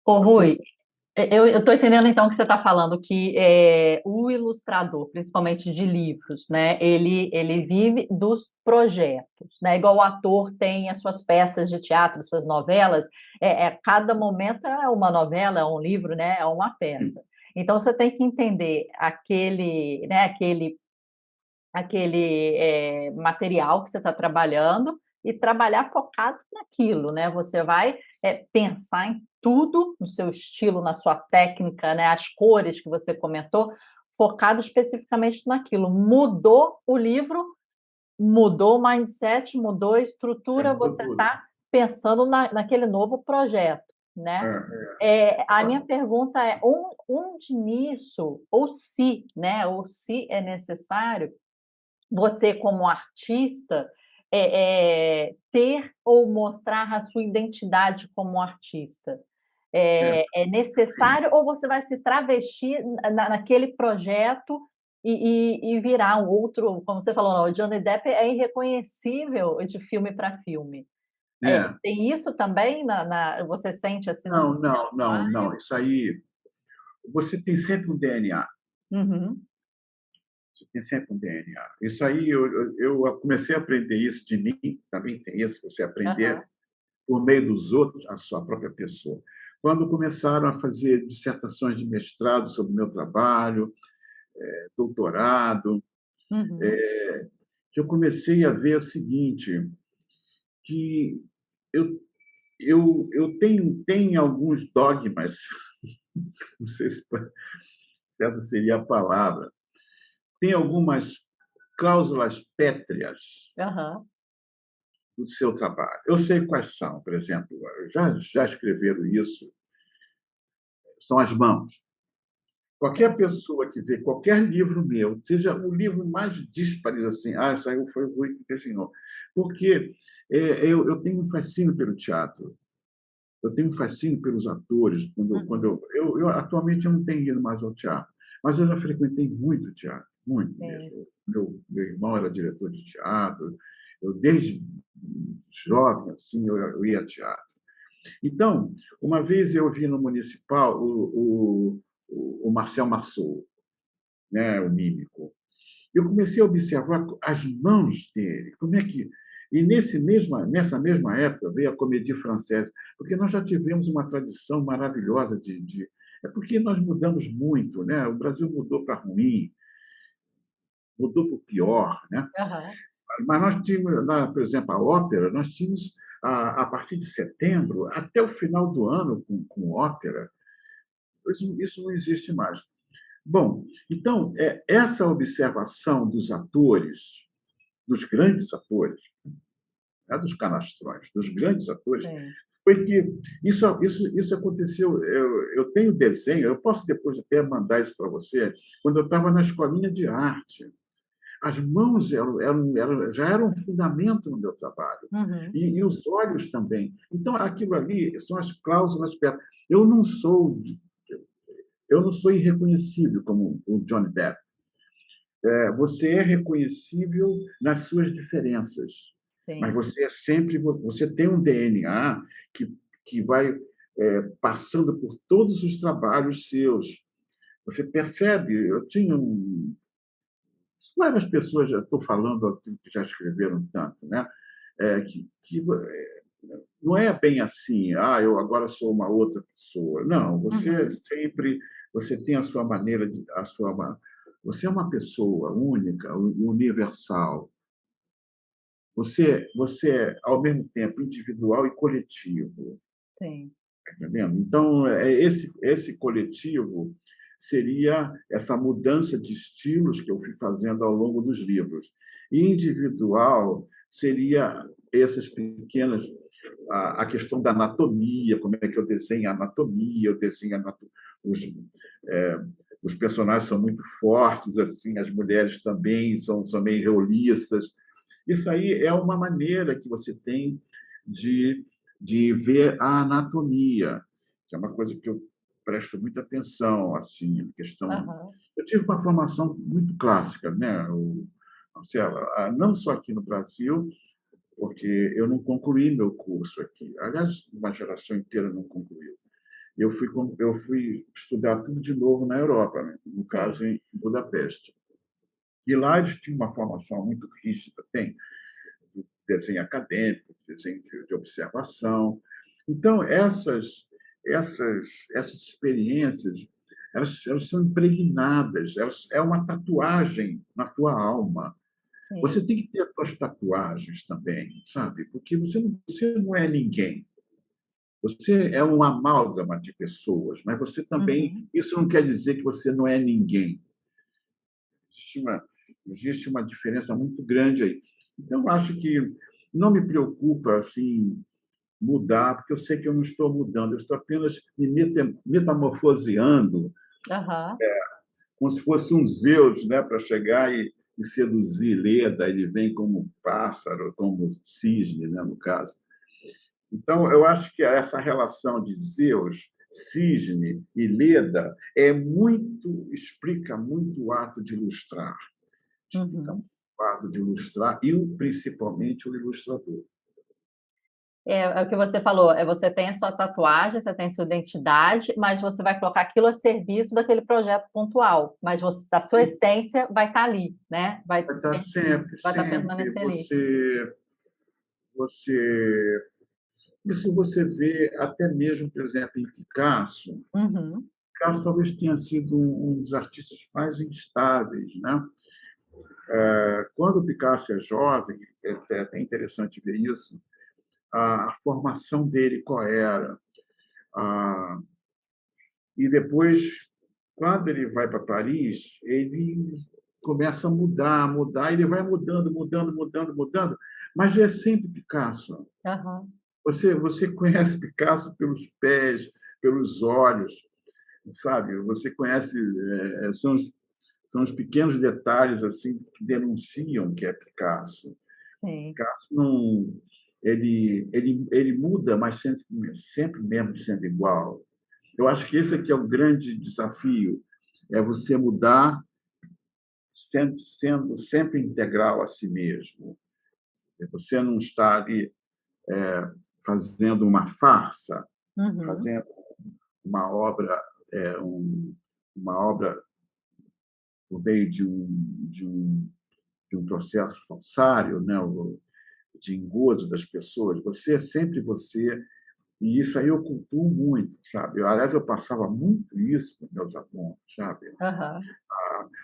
Ô, Rui, eu estou entendendo então que você está falando que o ilustrador, principalmente de livros, né, ele vive dos projetos, né? Igual o ator tem as suas peças de teatro, as suas novelas, cada momento é uma novela, é um livro, né, é uma peça. Então você tem que entender aquele material que você está trabalhando e trabalhar focado naquilo, né? Você vai pensar em tudo, no seu estilo, na sua técnica, né? As cores que você comentou, focado especificamente naquilo. Mudou o livro, mudou o mindset, mudou a estrutura, Mudou você tudo. está pensando naquele novo projeto, né? A minha Claro. pergunta é onde nisso, ou se é necessário você, como artista, ter ou mostrar a sua identidade como artista? É, É sim. necessário ou você vai se travestir naquele projeto e virar um outro, como você falou, não, o Johnny Depp é irreconhecível de filme para filme. É. Tem isso também você sente assim no seu Não, não, não, vestuário? não. Isso aí, você tem sempre um DNA. Uhum, Você tem sempre um DNA. Isso aí, eu comecei a aprender isso de mim, também tem isso, você aprender aham, por meio dos outros, a sua própria pessoa. Quando começaram a fazer dissertações de mestrado sobre o meu trabalho, doutorado, uhum, que eu comecei a ver o seguinte, que eu, eu tenho alguns dogmas, não sei se essa seria a palavra, tem algumas cláusulas pétreas aham, do seu trabalho. Eu sei quais são, por exemplo, já escreveram isso, são as mãos. Qualquer entendi. pessoa que vê qualquer livro meu, seja o livro mais dísparo, assim, isso aí foi o Rui que desenhou. Porque eu tenho um fascínio pelo teatro, eu tenho um fascínio pelos atores. Quando Uhum, atualmente eu não tenho ido mais ao teatro, mas eu já frequentei muito teatro, muito sim. mesmo. Meu irmão era diretor de teatro, eu desde jovem assim eu ia a teatro. Então, uma vez eu vi no Municipal o Marcel Marceau, né, o mímico. Eu comecei a observar as mãos dele, como é que nessa mesma época veio a comédie française, porque nós já tivemos uma tradição maravilhosa é porque nós mudamos muito, né? O Brasil mudou para ruim, mudou para o pior, né? Aham. Mas nós tínhamos, por exemplo, a ópera, nós tínhamos a partir de setembro até o final do ano com ópera. Isso não existe mais. Bom, então, essa observação dos atores, dos grandes atores, não é dos canastrões, dos grandes atores, Sim. foi que isso aconteceu. Eu tenho desenho, eu posso depois até mandar isso para você, quando eu estava na escolinha de arte. As mãos já eram um fundamento no meu trabalho, Uhum. e os olhos também. Então, aquilo ali são as cláusulas pétreas. Eu não sou, eu não sou irreconhecível como o Johnny Depp. Você é reconhecível nas suas diferenças, mas Sim. você é sempre você tem um DNA que vai passando por todos os trabalhos seus. Você percebe? Eu tinha várias pessoas já estou falando aqui que já escreveram tanto, né? Não é bem assim. Eu agora sou uma outra pessoa. Não, Uhum. você tem a sua maneira você é uma pessoa única, universal. Você é, ao mesmo tempo, individual e coletivo, Sim. tá entendendo? Então, esse coletivo seria essa mudança de estilos que eu fui fazendo ao longo dos livros. E individual seria essas pequenas a questão da anatomia, como é que eu desenho a anatomia, eu desenho os, é, os personagens são muito fortes, assim, as mulheres também são meio roliças. Isso aí é uma maneira que você tem de, de ver a anatomia, que é uma coisa que eu presto muita atenção, assim, a questão. Aham. Eu tive uma formação muito clássica, né? Marcela, não só aqui no Brasil, porque eu não concluí meu curso aqui. Aliás, uma geração inteira não concluiu. eu fui estudar tudo de novo na Europa, né? No Sim, caso, em Budapeste. E lá eles tinham uma formação muito rígida, tem desenho acadêmico, desenho de observação. Então, essas experiências, elas são impregnadas, é uma tatuagem na tua alma. sim. Você tem que ter as suas tatuagens também, sabe? Porque você não é ninguém. Você é um amálgama de pessoas, mas você também. Uhum. Isso não quer dizer que você não é ninguém. Existe uma, existe uma diferença muito grande aí. Então, eu acho que não me preocupa assim mudar, porque eu sei que eu não estou mudando, eu estou apenas me metamorfoseando, Aham. como se fosse um Zeus, né, para chegar e seduzir Leda. Ele vem como um pássaro, como um cisne, né, no caso. Então, eu acho que essa relação de Zeus, cisne e Leda explica muito o ato de ilustrar. Explica Uhum. muito o ato de ilustrar e principalmente o ilustrador. É o que você falou, você tem a sua tatuagem, você tem a sua identidade, mas você vai colocar aquilo a serviço daquele projeto pontual, mas a sua essência vai estar ali, né? Vai estar sempre, Vai estar sempre permanecer ali. você isso você vê até mesmo, por exemplo, em Picasso. Uhum. Picasso talvez tenha sido um dos artistas mais instáveis, né? Quando o Picasso é jovem, é até interessante ver isso, a formação dele qual era. Ah, e depois, quando ele vai para Paris, ele começa a mudar, mudar, e ele vai mudando, mudando, mudando, mudando, mas é sempre Picasso. Aham. Você conhece Picasso pelos pés, pelos olhos, sabe? Você conhece, são os pequenos detalhes assim que denunciam que é Picasso. Sim. Picasso não, ele muda, mas sempre mesmo sendo igual. Eu acho que esse aqui é o grande desafio, é você mudar sendo sempre integral a si mesmo. Você não está ali fazendo uma farsa, Uhum. fazendo uma obra, é, um, uma obra por meio de um processo falsário, né? De engodo das pessoas. Você é sempre você, e isso aí eu cultuo muito, sabe? Aliás, eu passava muito isso com meus alunos, sabe? Aham.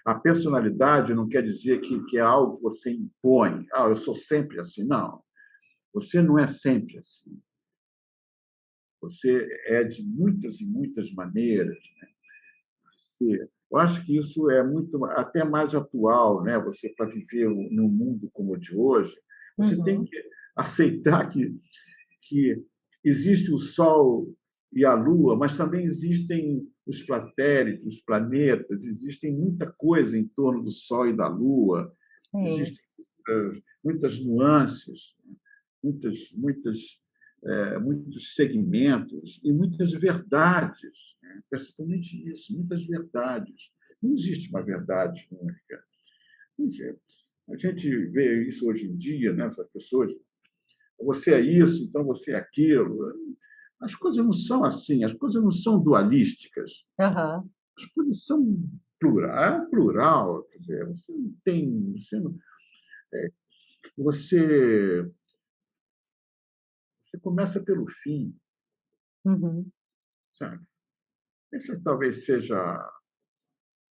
A personalidade não quer dizer que é algo que você impõe. Ah, eu sou sempre assim. Não, você não é sempre assim. Você é de muitas e muitas maneiras. Eu acho que isso é muito até mais atual, né? Você para viver num mundo como o de hoje, você tem Uhum. que aceitar que existe o Sol e a Lua, mas também existem os satélites, os planetas, existem muita coisa em torno do Sol e da Lua, Sim. existem muitas nuances, muitas muitos segmentos e muitas verdades, né? Principalmente isso, muitas verdades. Não existe uma verdade única. Pois é. A gente vê isso hoje em dia, né? Essas pessoas, você é isso, então você é aquilo. As coisas não são assim, as coisas não são dualísticas, Aham. as coisas são plural, quer dizer, você não tem, você, você começa pelo fim, Uhum. sabe? Essa talvez seja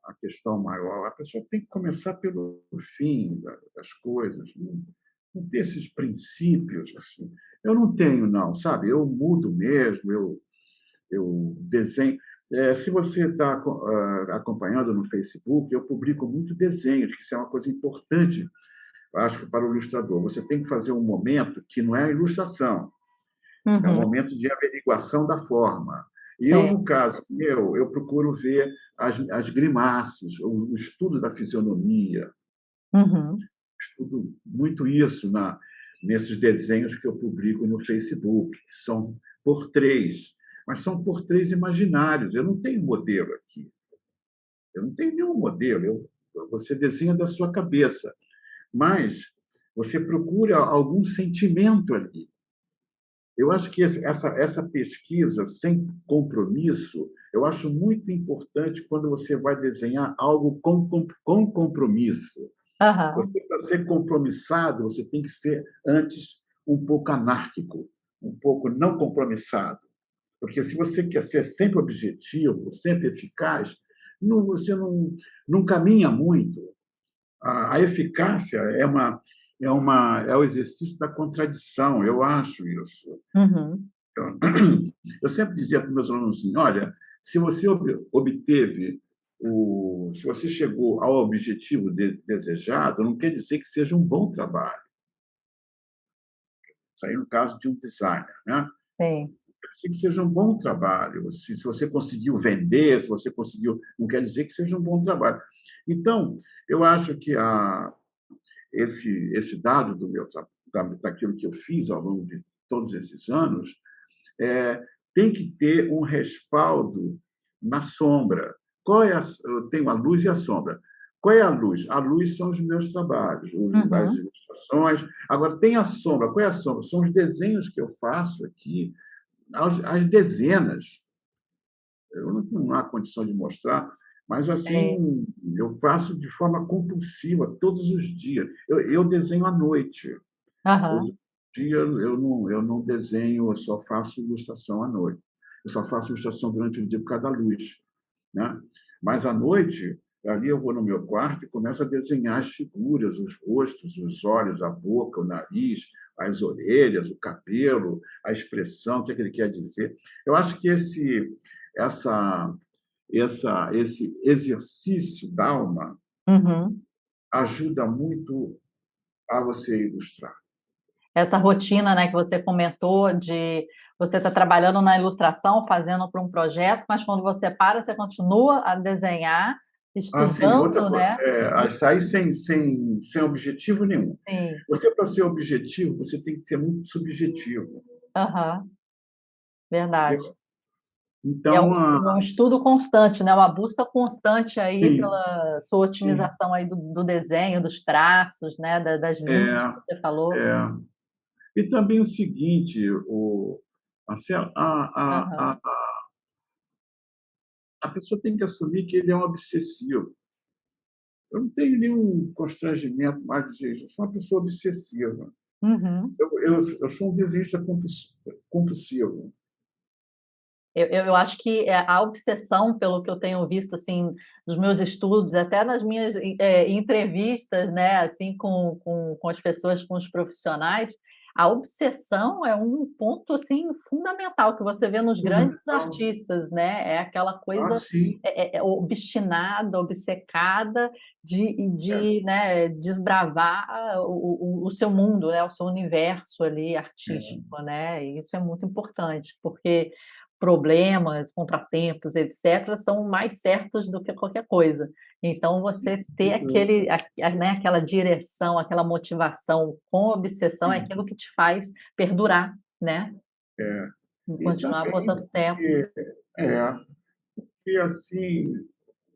a questão maior. A pessoa tem que começar pelo fim das coisas, não ter esses princípios assim. Eu não tenho, não, sabe? Eu mudo mesmo, eu desenho. Se você está acompanhando no Facebook, eu publico muito desenhos, que isso é uma coisa importante, acho que para o ilustrador. Você tem que fazer um momento que não é ilustração, é um Uhum. momento de averiguação da forma. E eu, Sim. no caso meu, eu procuro ver as grimaces, o estudo da fisionomia, Uhum. estudo muito isso nesses desenhos que eu publico no Facebook, que são portrês, mas são portrês imaginários. Eu não tenho modelo aqui, eu não tenho nenhum modelo. Você desenha da sua cabeça, mas você procura algum sentimento ali. Eu acho que essa pesquisa sem compromisso, eu acho muito importante quando você vai desenhar algo com compromisso. Aham, Você, para ser compromissado, você tem que ser, antes, um pouco anárquico, um pouco não compromissado. Porque se você quer ser sempre objetivo, sempre eficaz, você não caminha muito. A eficácia é o exercício da contradição, eu acho isso. uhum, Eu sempre dizia para os meus alunos assim: olha, se você obteve se você chegou ao objetivo desejado, não quer dizer que seja um bom trabalho. Isso aí no caso de um designer, né? sim. Quer dizer que seja um bom trabalho. Se você conseguiu vender, se você conseguiu, não quer dizer que seja um bom trabalho. Então, eu acho que esse dado daquilo que eu fiz ao longo de todos esses anos tem que ter um respaldo na sombra. Eu tenho a luz e a sombra. Qual é a luz? A luz são os meus trabalhos, as Uhum, ilustrações. Agora, tem a sombra. Qual é a sombra? São os desenhos que eu faço aqui, as dezenas. Eu não há condição de mostrar, mas sim. assim, eu faço de forma compulsiva, todos os dias. Eu desenho à noite. Todo Aham, dia eu não desenho, eu só faço ilustração à noite. Eu só faço ilustração durante o dia por causa da luz, né? Mas à noite, ali eu vou no meu quarto e começo a desenhar as figuras, os rostos, os olhos, a boca, o nariz, as orelhas, o cabelo, a expressão, o que é que ele quer dizer. Eu acho que essa, esse exercício da alma uhum. ajuda muito a você ilustrar. Essa rotina, né, que você comentou de você estar trabalhando na ilustração, fazendo para um projeto, mas quando você para, você continua a desenhar, Ah, sim, outra estudando, coisa, né? sair sem objetivo nenhum. Sim, Você, para ser objetivo, você tem que ser muito subjetivo, aham, verdade. entendeu? E é Então, um estudo constante, né? Uma busca constante aí sim, pela sua sim, otimização aí do desenho, dos traços, né? Das linhas é, que você falou. é. E também o seguinte, Marcelo, Aham, a pessoa tem que assumir que ele é um obsessivo. Eu não tenho nenhum constrangimento mais de jeito, eu sou uma pessoa obsessiva. uhum. Eu sou um desenhista compulsivo. Eu acho que a obsessão, pelo que eu tenho visto assim nos meus estudos, até nas minhas entrevistas, né, assim com as pessoas, com os profissionais, a obsessão é um ponto assim fundamental que você vê nos grandes Fundamental. artistas, né? É aquela Ah, coisa sim. obstinada, obcecada É, né, desbravar o seu mundo, né, o seu universo ali é. artístico, né? E isso é muito importante, porque problemas, contratempos, etcétera, são mais certos do que qualquer coisa. Então você ter né, aquela direção, aquela motivação com obsessão é Sim, aquilo que te faz perdurar, né, é. e E continuar por também tanto tempo. é, porque assim,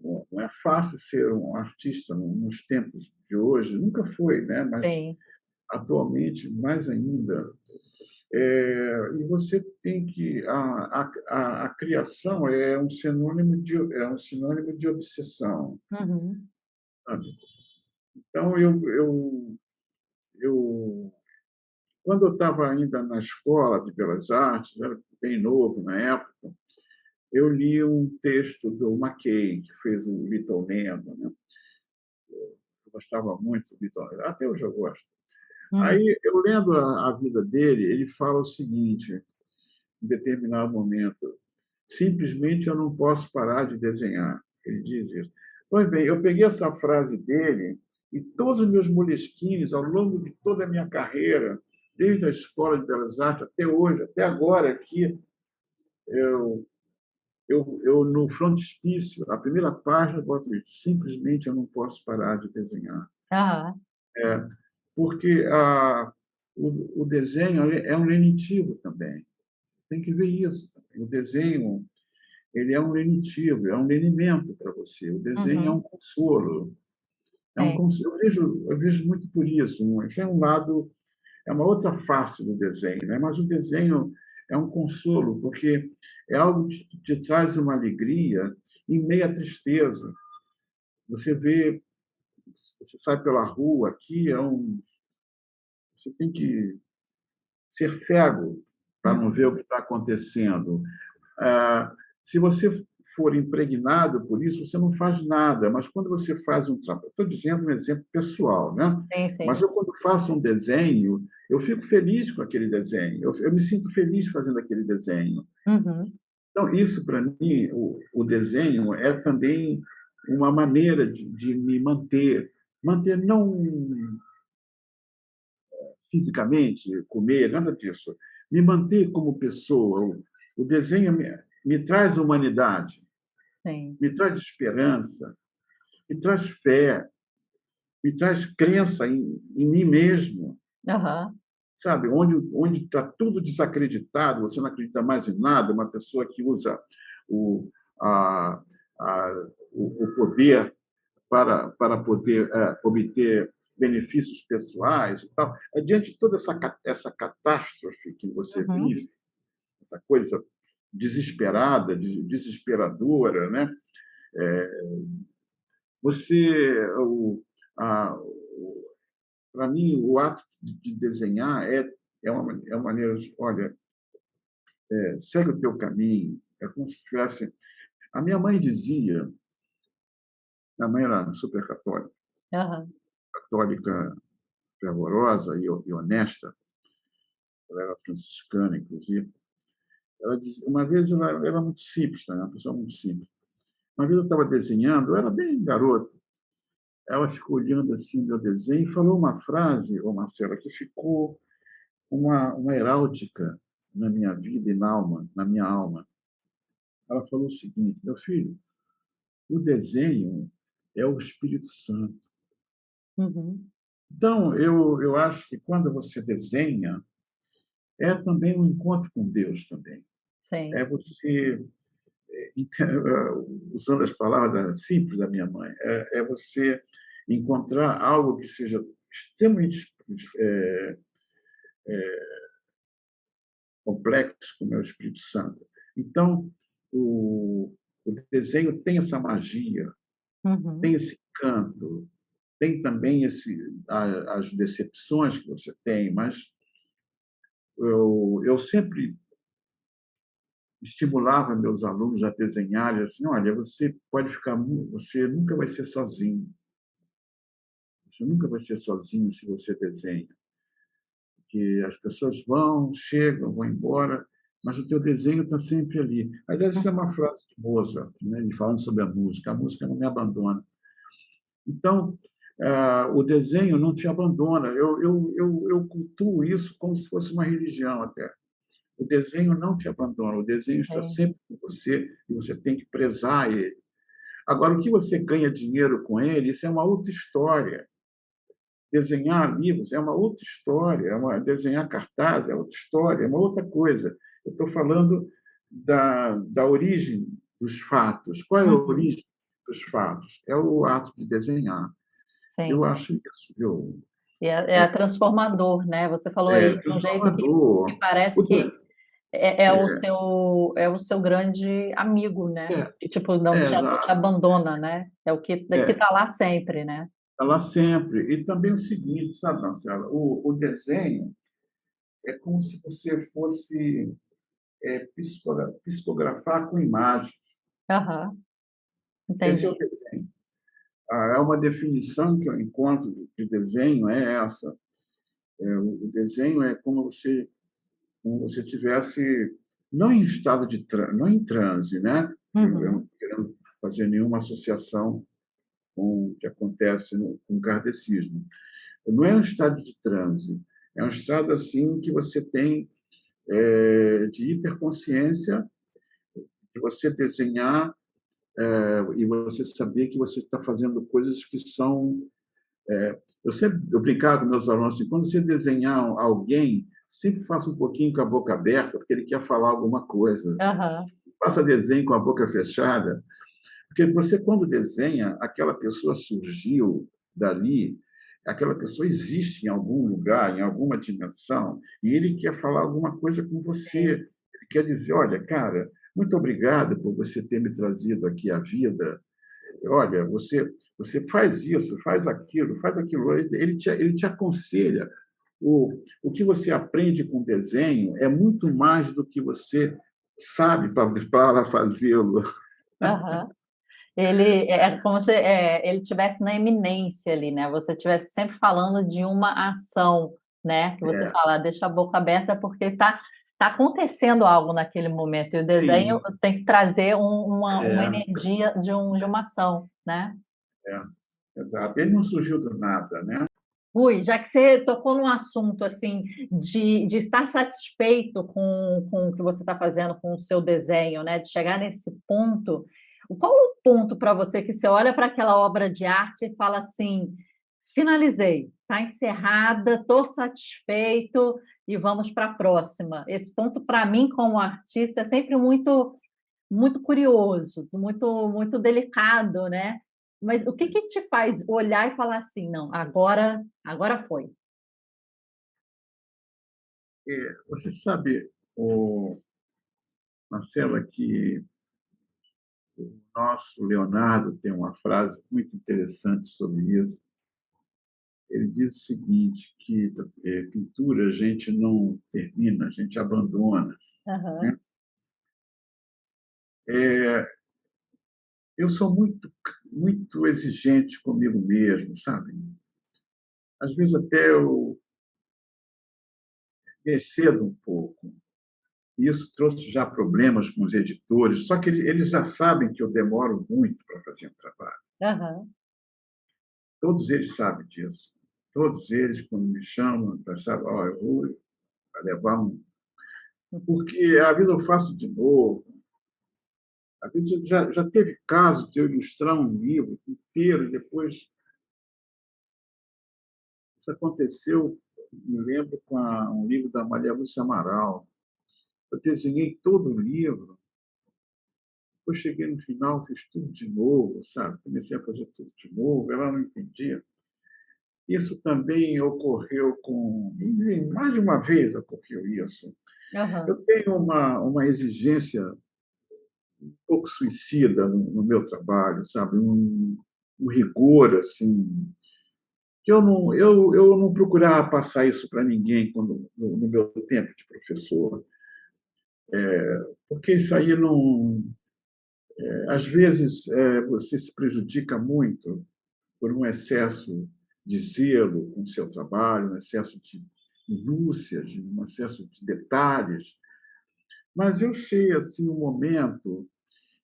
não é fácil ser um artista nos tempos de hoje, nunca foi, né? Mas Sim. atualmente mais ainda. E você tem que a criação é um sinônimo de obsessão, Uhum. sabe? Então eu quando eu estava ainda na escola de belas artes, era bem novo na época, eu li um texto do Mackay, que fez o Little Nemo, né? Eu gostava muito do Little Nemo, até hoje eu gosto. Uhum. Aí, eu lendo a vida dele, ele fala o seguinte, em determinado momento: simplesmente eu não posso parar de desenhar. Ele diz isso. Pois bem, eu peguei essa frase dele e todos os meus moleskines ao longo de toda a minha carreira, desde a Escola de Belas Artes até hoje, até agora aqui, eu, eu no frontispício, a primeira página, eu boto isso: simplesmente eu não posso parar de desenhar. Aham. É, porque o desenho é um lenitivo também. Tem que ver isso. O desenho ele é um lenitivo, é um lenimento para você. O desenho é um Uhum. consolo. É um Sim. consolo. Eu vejo muito por isso. Esse é um lado. é uma outra face do desenho, né? Mas o desenho é um consolo, porque é algo que te traz uma alegria em meio à tristeza. Você vê, você sai pela rua aqui, você tem que ser cego para não ver o Uhum. que está acontecendo. Se você for impregnado por isso, você não faz nada, mas quando você faz um trabalho, estou dizendo um exemplo pessoal, né? Sim, Mas sim. eu, quando faço um desenho, eu fico feliz com aquele desenho, eu me sinto feliz fazendo aquele desenho. Uhum. Então, isso, para mim, o desenho é também uma maneira de me manter não fisicamente, comer, nada disso, me manter como pessoa. O desenho me traz humanidade, Sim. me traz esperança, me traz fé, me traz crença em mim mesmo, Aham. sabe? Onde está tudo desacreditado, você não acredita mais em nada, uma pessoa que usa o, a, o poder para poder obter benefícios pessoais e tal. Diante de toda essa catástrofe que você Uhum. vive, essa coisa desesperada, desesperadora, né? Você, para mim, o ato de desenhar é uma maneira de, olha, segue o teu caminho. É como se tivesse. A minha mãe dizia, minha mãe era super católica, Aham. católica fervorosa e honesta, ela era franciscana, inclusive. Ela dizia, uma vez ela era muito simples, né? Uma pessoa muito simples. Uma vez eu estava desenhando, eu era bem garoto. Ela ficou olhando assim meu desenho e falou uma frase, ô Marcela, que ficou uma heráldica na minha vida e na minha alma. Ela falou o seguinte: meu filho, o desenho é o Espírito Santo. Uhum. Então, eu acho que quando você desenha, é também um encontro com Deus também. Sim, É sim. você, usando as palavras simples da minha mãe, é você encontrar algo que seja extremamente complexo, como é o Espírito Santo. Então, o desenho tem essa magia, tem Uhum. esse canto, tem também as decepções que você tem, mas eu sempre estimulava meus alunos a desenharem assim, olha, você nunca vai ser sozinho, você nunca vai ser sozinho se você desenha, porque as pessoas vão, chegam, vão embora, mas o teu desenho está sempre ali. Aliás, isso é uma frase de Mozart, né, ele falando sobre a música não me abandona. Então, o desenho não te abandona, eu cultuo isso como se fosse uma religião até. O desenho não te abandona, o desenho está Sim. sempre com você e você tem que prezar ele. Agora, o que você ganha dinheiro com ele, isso é uma outra história. Desenhar livros é uma outra história, desenhar cartaz é outra história, é uma outra coisa. Eu estou falando da origem dos fatos. Qual é a Uhum. origem dos fatos? É o ato de desenhar. Sim, Eu sim. acho isso, viu? E é transformador, né? Você falou É aí de um jeito que transformador. parece O que de- é o seu grande amigo, né? É, E, tipo, não te exato. abandona, né? É que É, tá lá sempre, né? ela sempre. E também o seguinte, sabe, Marcela? O desenho é como se você fosse psicografar com imagem. Aham, Esse é o entendi. desenho. É uma definição que eu encontro de desenho é essa. O desenho é como você tivesse não em estado não em transe, né? Eu não Uhum. estou querendo fazer nenhuma associação com o que acontece com o kardecismo. Não é um estado de transe, é um estado assim que você tem de hiperconsciência, de você desenhar e você saber que você está fazendo coisas que são. Eu brincava com meus alunos assim, quando você desenhar alguém, sempre faça um pouquinho com a boca aberta, porque ele quer falar alguma coisa. Aham. Faça desenho com a boca fechada, porque você, quando desenha, aquela pessoa surgiu dali, aquela pessoa existe em algum lugar, em alguma dimensão, e ele quer falar alguma coisa com você. sim. Ele quer dizer: olha, cara, muito obrigado por você ter me trazido aqui à vida. Olha, você faz isso, faz aquilo. Ele te aconselha. O que você aprende com desenho é muito mais do que você sabe para fazê-lo. Aham. Ele é como se ele tivesse na eminência ali, né? Você estivesse sempre falando de uma ação, né? Que você É, fala, deixa a boca aberta porque tá acontecendo algo naquele momento. E o desenho sim, tem que trazer uma é, energia de uma ação, né? é, exato. Ele não surgiu do nada, né? Rui, já que você tocou num assunto assim de estar satisfeito com o que você está fazendo com o seu desenho, né? De chegar nesse ponto, qual o ponto para você que você olha para aquela obra de arte e fala assim, finalizei, está encerrada, estou satisfeito e vamos para a próxima. Esse ponto, para mim, como artista, é sempre muito curioso, muito delicado, né? Mas o que que te faz olhar e falar assim: "Não, agora foi"? Você sabe, Marcela, que o nosso Leonardo tem uma frase muito interessante sobre isso. Ele diz o seguinte, que pintura a gente não termina, a gente abandona. Aham, Né? É, eu sou muito exigente comigo mesmo, sabe? Às vezes até eu me excedo um pouco. E isso trouxe já problemas com os editores, só que eles já sabem que eu demoro muito para fazer um trabalho. aham. Todos eles sabem disso. Todos eles, quando me chamam, pensaram, oh, eu vou levar um. Porque às vezes eu faço de novo. Às vezes já teve caso de eu ilustrar um livro inteiro e depois isso aconteceu, me lembro, com um livro da Maria Lúcia Amaral. Eu desenhei todo o livro, depois cheguei no final, fiz tudo de novo, sabe? Comecei a fazer tudo de novo, ela não entendia. Isso também ocorreu com. Mais de uma vez ocorreu isso. Eu Aham. tenho uma exigência um pouco suicida no meu trabalho, sabe? Um rigor, assim, que eu não procurava passar isso para ninguém no meu tempo de professor, porque isso aí não. Às vezes você se prejudica muito por um excesso de zelo com o seu trabalho, um excesso de minúcias, um excesso de detalhes. Mas eu sei assim um momento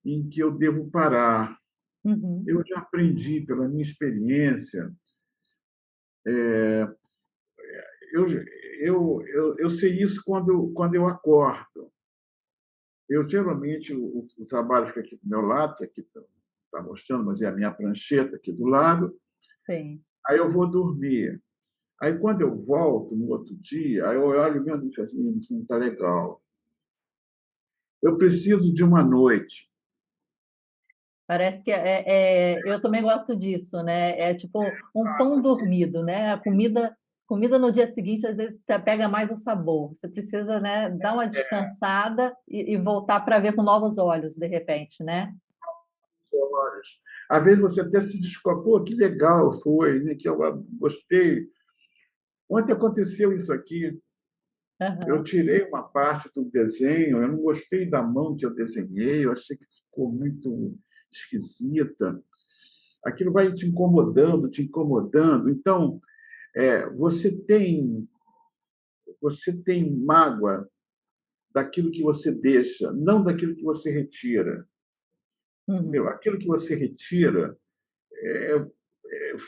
em que eu devo parar. Uhum. Eu já aprendi pela minha experiência. Eu, eu sei isso quando eu acordo. Eu geralmente o trabalho fica aqui do meu lado, que aqui está mostrando, mas é a minha prancheta aqui do lado. Sim. Aí eu vou dormir. Aí, quando eu volto no outro dia, aí eu olho mesmo e falo assim, isso não está legal. Eu preciso de uma noite. Parece que eu também gosto disso, né? É tipo um pão dormido, né? A comida no dia seguinte, às vezes, pega mais o sabor. Você precisa, né, dar uma descansada e voltar para ver com novos olhos, de repente, né? Horas. Às vezes você até se descobre, pô, que legal foi, né? Que eu gostei. Ontem aconteceu isso aqui. Eu Aham. tirei uma parte do desenho, eu não gostei da mão que eu desenhei, eu achei que ficou muito esquisita. Aquilo vai te incomodando, te incomodando. Então, você tem mágoa daquilo que você deixa, não daquilo que você retira. Entendeu? Uhum. Aquilo que você retira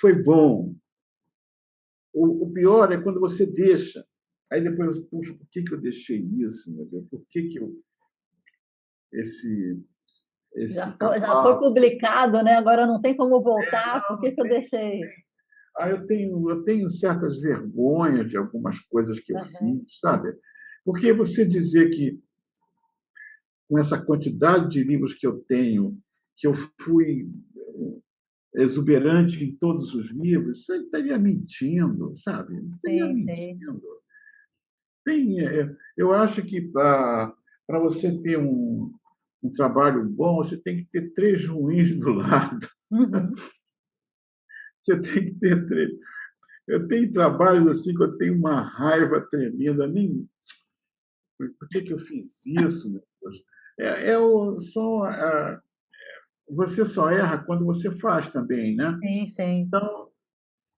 foi bom. O pior é quando você deixa. Aí depois, puxa, por que eu deixei isso, meu Deus? Por que eu esse esse Já foi cavalo? publicado, né? Agora não tem como voltar. Por que que eu deixei? Eu tenho certas vergonhas de algumas coisas que eu Aham. fiz, sabe? Porque você dizer que com essa quantidade de livros que eu tenho, que eu fui exuberante em todos os livros, você estaria mentindo, sabe? Estaria sim, sim. mentindo. Eu acho que para você ter um trabalho bom, você tem que ter três ruins do lado. Uhum. Você tem que ter três. Eu tenho trabalhos assim que eu tenho uma raiva tremenda. Nem, por que, que eu fiz isso, meu Deus? Você só erra quando você faz também, né? Sim, sim. Então,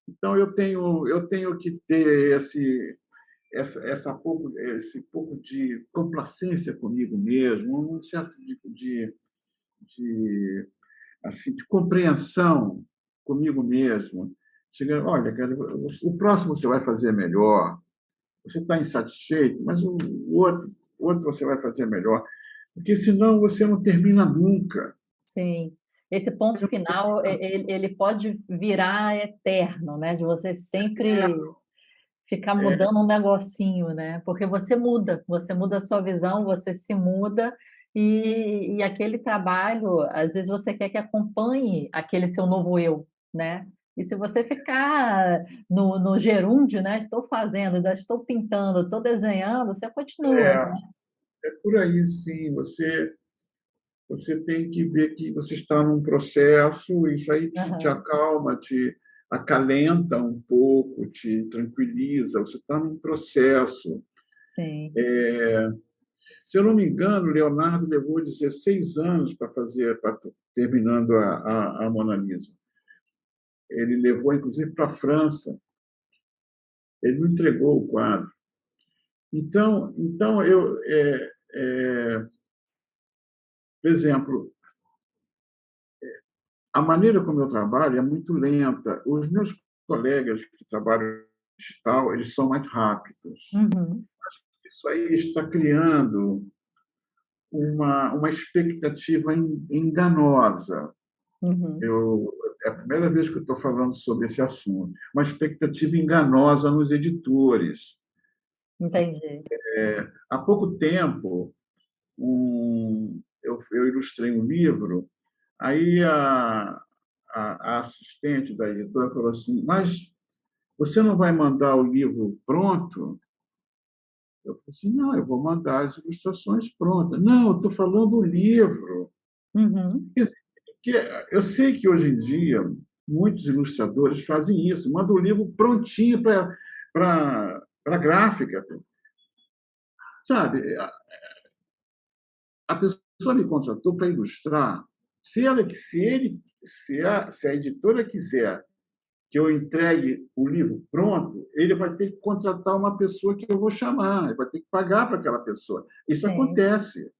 então eu tenho que ter esse pouco de complacência comigo mesmo, um certo de, assim, de compreensão comigo mesmo. Chegando, olha, cara, o próximo você vai fazer melhor. Você está insatisfeito, mas o outro você vai fazer melhor. Porque senão você não termina nunca. Sim. Esse ponto final, ele pode virar eterno, né? De você sempre ficar É, mudando um negocinho, né? Porque você muda a sua visão, você se muda e aquele trabalho, às vezes você quer que acompanhe aquele seu novo eu, né? E se você ficar no gerúndio, né? Estou fazendo, ainda estou pintando, estou desenhando, você continua, é, né? é por aí, sim. Você tem que ver que você está num processo, isso aí te Aham, acalma, te acalenta um pouco, te tranquiliza. Você está num processo. sim. Se eu não me engano, Leonardo levou 16 anos terminando a Mona Lisa. Ele levou, inclusive, para a França. Ele não entregou o quadro. Então por exemplo, a maneira como eu trabalho é muito lenta. Os meus colegas que trabalham digital, eles são mais rápidos. Uhum, Isso aí está criando uma expectativa enganosa. uhum. É a primeira vez que eu estou falando sobre esse assunto. Uma expectativa enganosa nos editores. Entendi. Há pouco tempo, eu ilustrei um livro, aí a assistente da editora falou assim, mas você não vai mandar o livro pronto? Eu falei assim, não, eu vou mandar as ilustrações prontas. Não, eu estou falando do livro. Uhum. Quer dizer, eu sei que hoje em dia muitos ilustradores fazem isso, mandam o livro prontinho para gráfica. Sabe, a pessoa me contratou para ilustrar. Se a editora quiser que eu entregue o livro pronto, ele vai ter que contratar uma pessoa que eu vou chamar, ele vai ter que pagar para aquela pessoa. Isso Sim. acontece.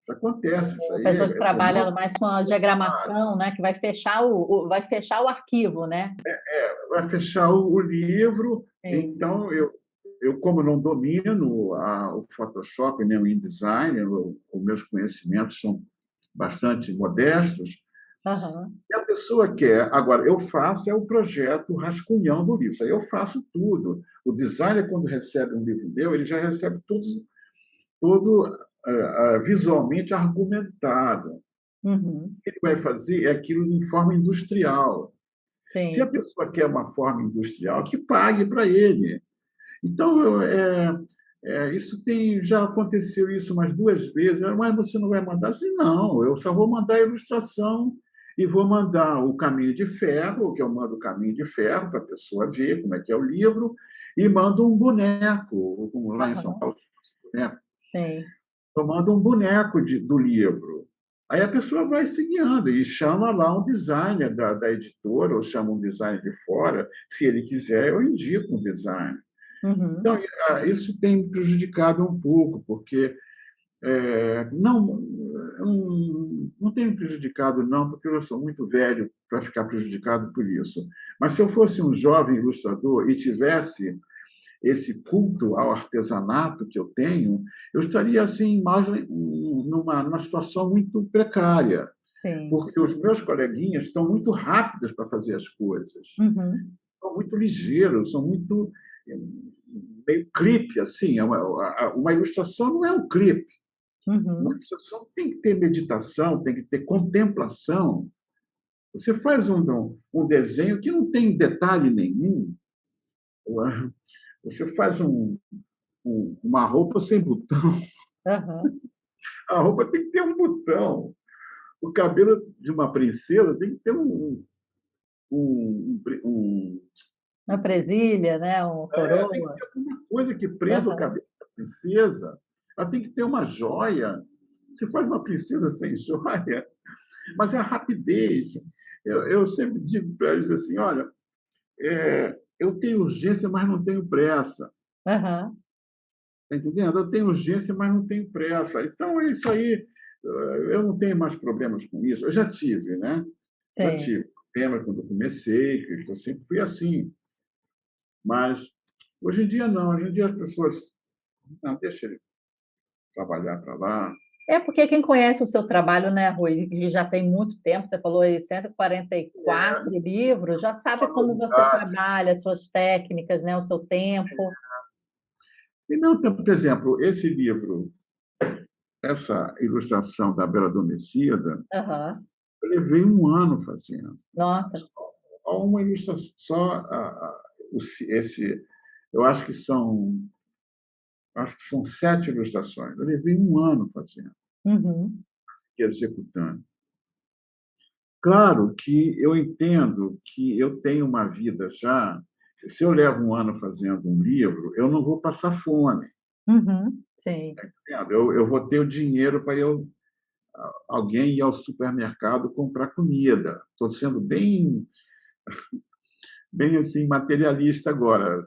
Isso acontece. Isso A aí pessoa que é trabalha comum. mais com a diagramação, né? Que vai fechar vai fechar o arquivo, né? Vai fechar o livro. Sim. Então, como não domino o Photoshop nem o InDesign, os meus conhecimentos são bastante modestos, Aham. e a pessoa quer. Agora, eu faço o projeto rascunhão do livro. Isso aí eu faço tudo. O designer, quando recebe um livro meu, ele já recebe todo visualmente argumentado. O Uhum. que ele vai fazer é aquilo em forma industrial. Se a Sim. pessoa quer uma forma industrial, que pague para ele. Então, já aconteceu isso umas duas vezes. Mas você não vai mandar? Eu disse, não, eu só vou mandar a ilustração e vou mandar o Caminho de Ferro, que eu mando o Caminho de Ferro para a pessoa ver como é que é o livro, e mando um boneco, como lá em São Aham. Paulo, boneco. Sim. Eu mando um boneco do livro. Aí a pessoa vai se guiando e chama lá um designer da editora, ou chama um designer de fora. Se ele quiser, eu indico um designer. Uhum. Então, isso tem me prejudicado um pouco, porque não tem me prejudicado, não, porque eu sou muito velho para ficar prejudicado por isso. Mas se eu fosse um jovem ilustrador e tivesse esse culto ao artesanato que eu tenho, eu estaria assim mais numa situação muito precária, Sim. porque os meus coleguinhas estão muito rápidos para fazer as coisas, Uhum. são muito ligeiros, são muito meio clipe assim. Uma ilustração não é um clipe. Uma Uhum. ilustração tem que ter meditação, tem que ter contemplação. Você faz um desenho que não tem detalhe nenhum, você faz uma roupa sem botão, Aham. a roupa tem que ter um botão, o cabelo de uma princesa tem que ter um, um, Uma presilha, né, uma tem que coroa. ter alguma coisa que prenda o Aham. cabelo da princesa, ela tem que ter uma joia. Você faz uma princesa sem joia, mas é a rapidez. Eu sempre digo para eles assim: olha, eu tenho urgência, mas não tenho pressa. Aham. Está entendendo? Eu tenho urgência, mas não tenho pressa. Então, é isso aí. Eu não tenho mais problemas com isso. Eu já tive, né? Já Sim. tive problemas quando eu comecei, que eu sempre fui assim. Mas hoje em dia não. Hoje em dia as pessoas, não, deixa ele trabalhar para lá. É porque quem conhece o seu trabalho, né, Rui, que já tem muito tempo, você falou aí cento e quarenta e É, quatro livros, já sabe uma como você novidade. trabalha, as suas técnicas, né, o seu tempo. E não, por exemplo, esse livro, essa ilustração da Bela Adormecida, Aham. eu levei um ano fazendo. Nossa. Só uma ilustração, esse, eu acho que são 7 ilustrações. Eu levei um ano fazendo, Uhum. executando. Claro que eu entendo que eu tenho uma vida já. Se eu levo um ano fazendo um livro, eu não vou passar fome. Uhum. Sim. Eu vou ter o dinheiro para alguém ir ao supermercado comprar comida. Estou sendo bem assim, materialista agora.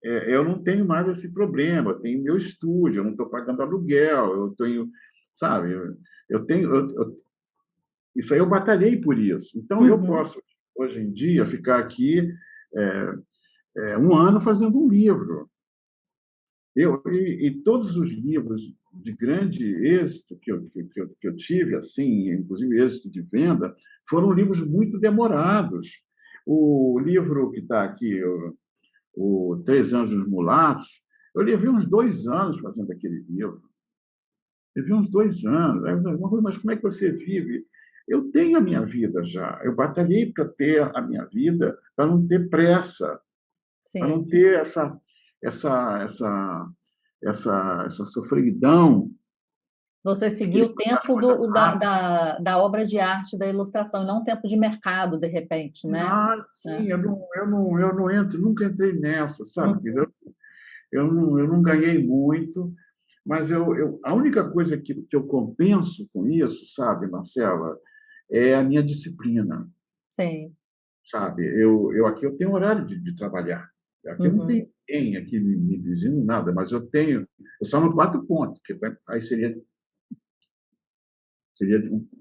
Eu não tenho mais esse problema. Eu tenho meu estúdio, eu não estou pagando aluguel, eu tenho, sabe, eu tenho, isso aí eu batalhei por isso. Então, eu Uhum. posso, hoje em dia, ficar aqui um ano fazendo um livro. E todos os livros de grande êxito que eu tive, assim, inclusive êxito de venda, foram livros muito demorados. O livro que está aqui, o Três Anjos Mulatos, eu levei uns 2 anos fazendo aquele livro. Levei uns 2 anos. Aí você fala, mas como é que você vive? Eu tenho a minha vida já. Eu batalhei para ter a minha vida, para não ter pressa, para não Sim. ter essa, essa, essa sofreguidão Você de seguiu querer o fazer as tempo coisas da, rápido. da obra de arte, da ilustração, e não um tempo de mercado, de repente, né? Ah, É. sim, eu não entro, nunca entrei nessa, sabe? Uhum. Eu não ganhei muito, mas a única coisa que eu compenso com isso, sabe, Marcela, é a minha disciplina, Sim. sabe? Aqui eu tenho horário de trabalhar. Aqui eu não Uhum. tenho ninguém aqui me dizendo nada, mas eu só no 4 pontos, que aí seria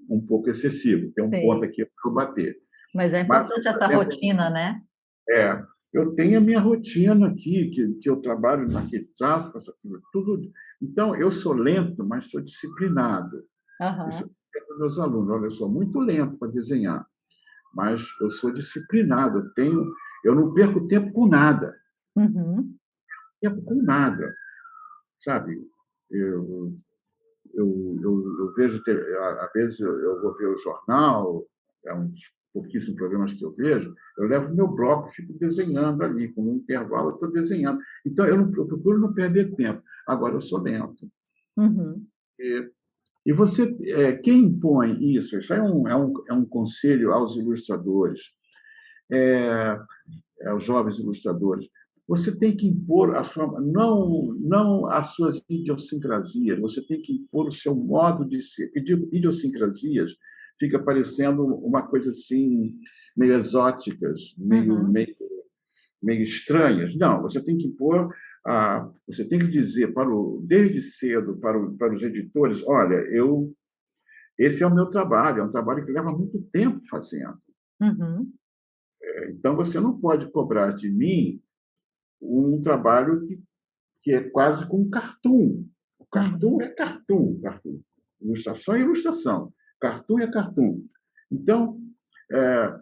um pouco excessivo. Tem um ponto Sim. aqui para eu bater. Mas é Mas eu, importante por essa exemplo, rotina, né? eu tenho a minha rotina aqui, que eu trabalho naquele traço, tudo. Então, eu sou lento, mas sou disciplinado. Isso Aham. é para os meus alunos. Olha, eu sou muito lento para desenhar, mas eu sou disciplinado. Eu não perco tempo com nada. Uhum. Tempo com nada, sabe? Eu, eu vejo, às vezes eu vou ver o jornal, é um dos pouquíssimos programas que eu vejo, eu levo meu bloco e fico desenhando ali, com um intervalo eu estou desenhando. Então, eu procuro não perder tempo. Agora, eu sou lento. Uhum. E, e você, quem impõe isso? Isso é um conselho aos ilustradores, é, aos jovens ilustradores. Você tem que impor não as suas idiosincrasias, você tem que impor o seu modo de ser. E digo idiosincrasias, fica parecendo uma coisa assim, meio exóticas, Uhum. meio estranhas. Não, você tem que impor, você tem que dizer desde cedo para os editores, olha, esse é o meu trabalho, é um trabalho que leva muito tempo fazendo. Uhum. Então, você não pode cobrar de mim um trabalho que é quase como um cartoon. O cartoon Uhum. é cartoon, cartoon. Ilustração é ilustração. Cartoon é cartoon. Então, é,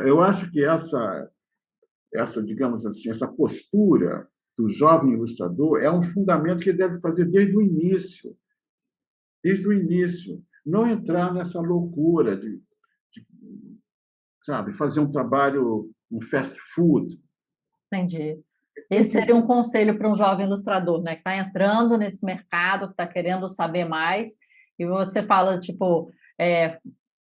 eu acho que digamos assim, essa postura do jovem ilustrador é um fundamento que ele deve fazer desde o início. Desde o início. Não entrar nessa loucura sabe? Fazer um trabalho, um fast food. Entendi. Esse seria um conselho para um jovem ilustrador, né, que está entrando nesse mercado, que está querendo saber mais, e você fala, tipo,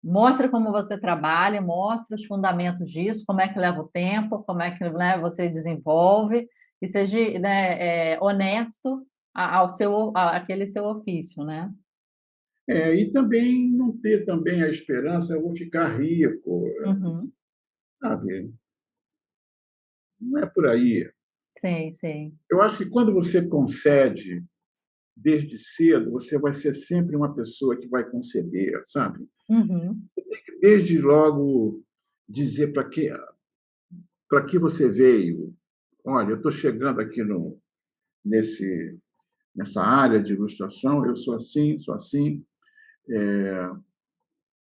mostra como você trabalha, mostra os fundamentos disso, como é que leva o tempo, como é que, né, você desenvolve, e seja, né, honesto ao seu, àquele seu ofício, né? E também não ter também a esperança, eu vou ficar rico, Uhum. sabe? Não é por aí. Sim, sim. Eu acho que quando você concede desde cedo, você vai ser sempre uma pessoa que vai conceder, sabe? Uhum. Desde logo dizer para que você veio. Olha, eu estou chegando aqui no, nessa área de ilustração, eu sou assim,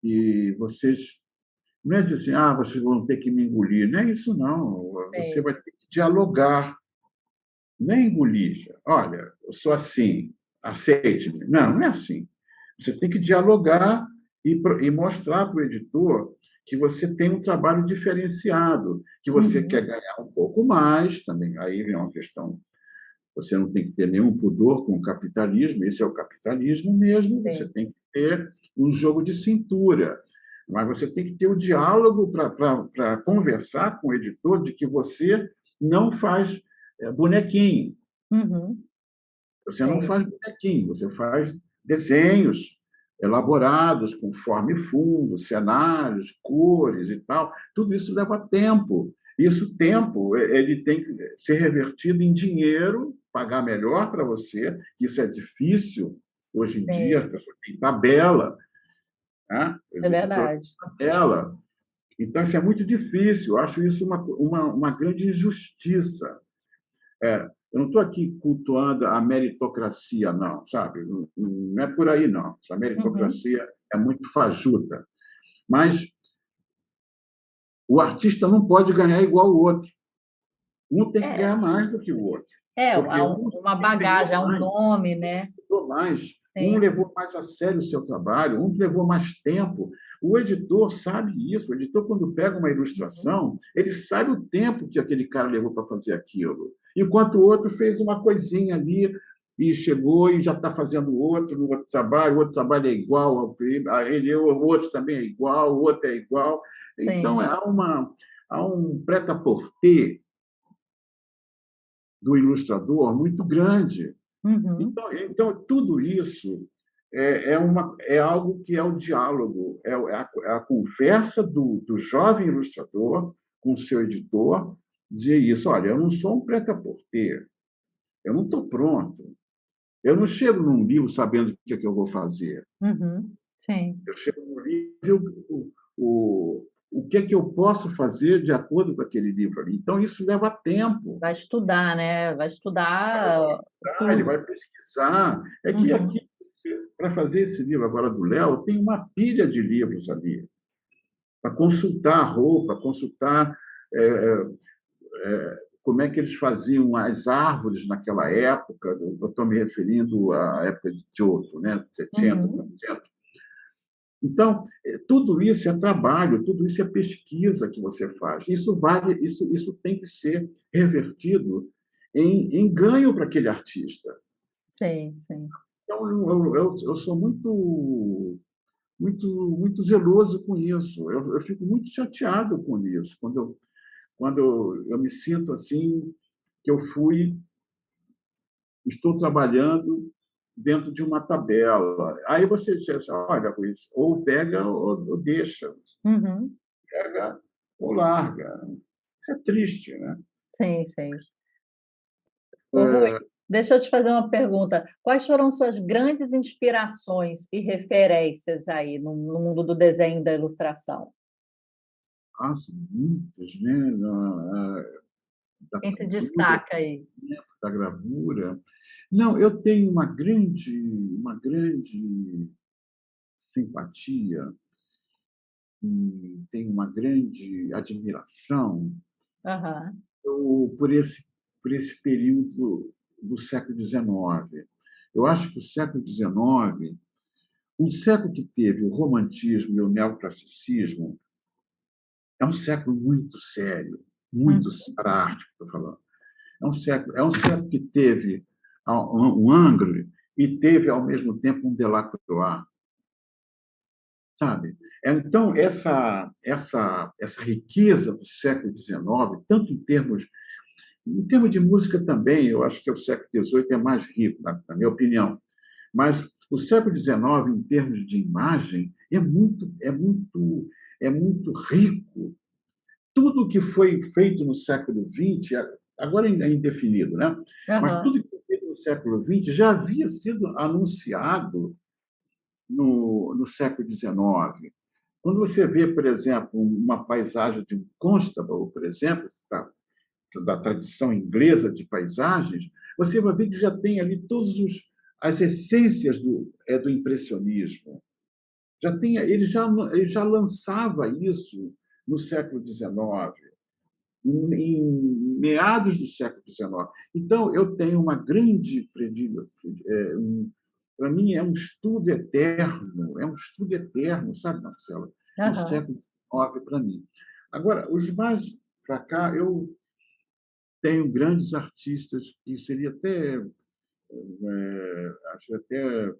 e vocês não é dizer, vocês vão ter que me engolir, não é isso não. Você Sim. vai ter que dialogar, não é engolir. Olha, eu sou assim, aceite-me. Não, não é assim. Você tem que dialogar e mostrar para o editor que você tem um trabalho diferenciado, que você quer Uhum. ganhar um pouco mais, também aí é uma questão. Você não tem que ter nenhum pudor com o capitalismo, esse é o capitalismo mesmo, você Sim. tem que ter um jogo de cintura. Mas você tem que ter o diálogo para conversar com o editor de que você não faz bonequinho. Uhum. Você não Sim. faz bonequinho, você faz desenhos elaborados com forma e fundo, cenários, cores e tal. Tudo isso leva tempo. Isso tempo ele tem que ser revertido em dinheiro, pagar melhor para você. Isso é difícil hoje em dia. Sim. As pessoas têm tabela, né? É Os editores verdade. têm tabela. Então isso é muito difícil. Eu acho isso uma grande injustiça. Eu não estou aqui cultuando a meritocracia, não, sabe? Não, não é por aí, não. Essa Uhum. meritocracia é muito fajuta. Mas o artista não pode ganhar igual o outro. Um tem que É, ganhar mais do que o outro. Porque há um se uma bagagem, empenhou há um mais, nome, né? estudou mais, um Sim. levou mais a sério o seu trabalho, um levou mais tempo. O editor sabe isso. O editor, quando pega uma Uhum. ilustração, ele sabe o tempo que aquele cara levou para fazer aquilo. Enquanto o outro fez uma coisinha ali e chegou e já está fazendo outro, no o outro trabalho é igual ao a ele, o outro também é igual, o outro é igual. Então, Sim. há um prêt-à-porter do ilustrador muito grande. Uhum. Então tudo isso é algo que é o diálogo, é a conversa do jovem ilustrador com o seu editor, dizer isso, olha, eu não sou um prêt-à-porter, eu não estou pronto, eu não chego num livro sabendo o que é que eu vou fazer, Uhum. Sim. eu chego no livro, o que é que eu posso fazer de acordo com aquele livro ali. Então, isso leva tempo. Vai estudar, né? Vai estudar Ele tudo. vai pesquisar. É que Uhum. aqui, para fazer esse livro agora do Léo, tem uma pilha de livros ali, para consultar a roupa, consultar como é que eles faziam as árvores naquela época. Eu estou me referindo à época de Giotto, né? 70, Uhum. 90. Então, tudo isso é trabalho, tudo isso é pesquisa que você faz. Isso tem que ser revertido em ganho para aquele artista. Sim, sim. Então, eu sou muito zeloso com isso. Eu fico muito chateado com isso, quando eu me sinto assim, que estou trabalhando dentro de uma tabela. Aí você diz, olha, Luiz, ou pega ou deixa, Uhum. pega ou larga. Isso é triste, né? Sim, sim. Ô, Rui, deixa eu te fazer uma pergunta. Quais foram suas grandes inspirações e referências aí no mundo do desenho e da ilustração? São muitas, né? Da Quem se pintura, destaca aí? da gravura. Não, eu tenho uma grande simpatia e tenho uma grande admiração Aham. por por esse período do século XIX. Eu acho que o século XIX, um século que teve o romantismo e o neoclassicismo, É um século muito sério, muito Uhum. para a arte, estou falando. É um século que teve um Ingres e teve, ao mesmo tempo, um Delacroix, sabe? Então, essa riqueza do século XIX, tanto em termos de música também, eu acho que o século XVIII é mais rico, na minha opinião. Mas o século XIX, em termos de imagem, é muito rico. Tudo que foi feito no século XX, agora é indefinido, né? Mas Aham. tudo que foi feito no século XX já havia sido anunciado no século XIX. Quando você vê, por exemplo, uma paisagem de um Constable, por exemplo, da tradição inglesa de paisagens, você vai ver que já tem ali as essências do impressionismo. Ele já lançava isso no século XIX, em meados do século XIX. Então, eu tenho uma grande predileção. Para mim, é um estudo eterno, sabe, Marcela? O Aham. século XIX, para mim. Agora, os mais para cá, eu tenho grandes artistas que seria até, acho até